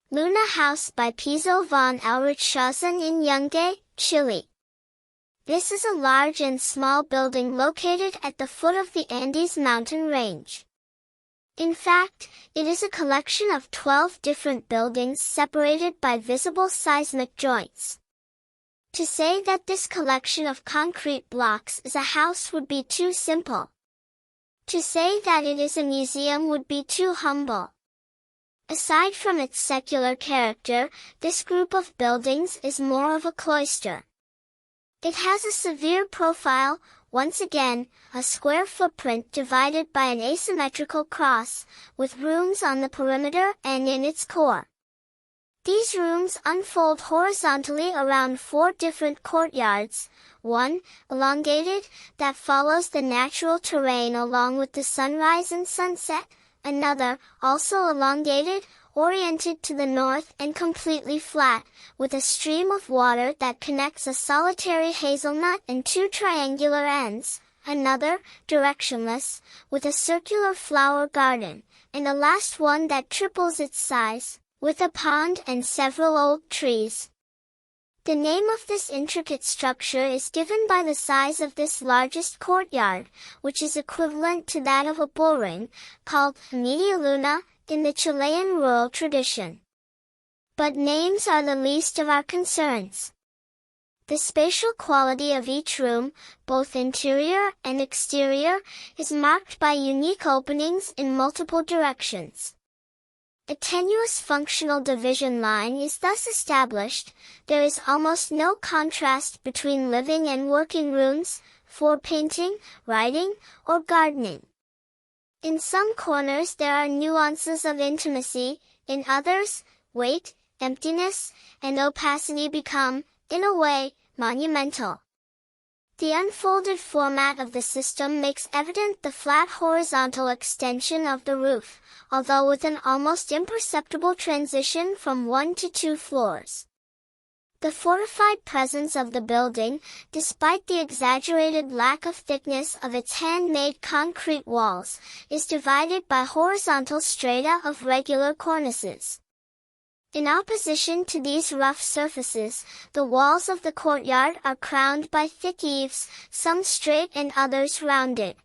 Luna House by Pezo von Ellrichshausen in YUNGAY, Chile. This is a large and small building located at the foot of the Andes mountain range. In fact, it is a collection of 12 different buildings separated by visible seismic joints. To say that this collection of concrete blocks is a house would be too simple. To say that it is a museum would be too humble. Aside from its secular character, this group of buildings is more of a cloister. It has a severe profile, once again, a square footprint divided by an asymmetrical cross, with rooms on the perimeter and in its core. These rooms unfold horizontally around 4 different courtyards, one, elongated, that follows the natural terrain along with the sunrise and sunset, another, also elongated, oriented to the north and completely flat, with a stream of water that connects a solitary hazelnut and 2 triangular ends, another, directionless, with a circular flower garden, and a last one that triples its size, with a pond and several old trees. The name of this intricate structure is given by the size of this largest courtyard, which is equivalent to that of a bullring, called media luna, in the Chilean rural tradition. But names are the least of our concerns. The spatial quality of each room, both interior and exterior, is marked by unique openings in multiple directions. A tenuous functional division line is thus established. There is almost no contrast between living and working rooms, for painting, writing, or gardening. In some corners there are nuances of intimacy, in others, weight, emptiness, and opacity become, in a way, monumental. The unfolded format of the system makes evident the flat horizontal extension of the roof, although with an almost imperceptible transition from 1 to 2 floors. The fortified presence of the building, despite the exaggerated lack of thickness of its handmade concrete walls, is divided by horizontal strata of regular cornices. In opposition to these rough surfaces, the walls of the courtyard are crowned by thick eaves, some straight and others rounded.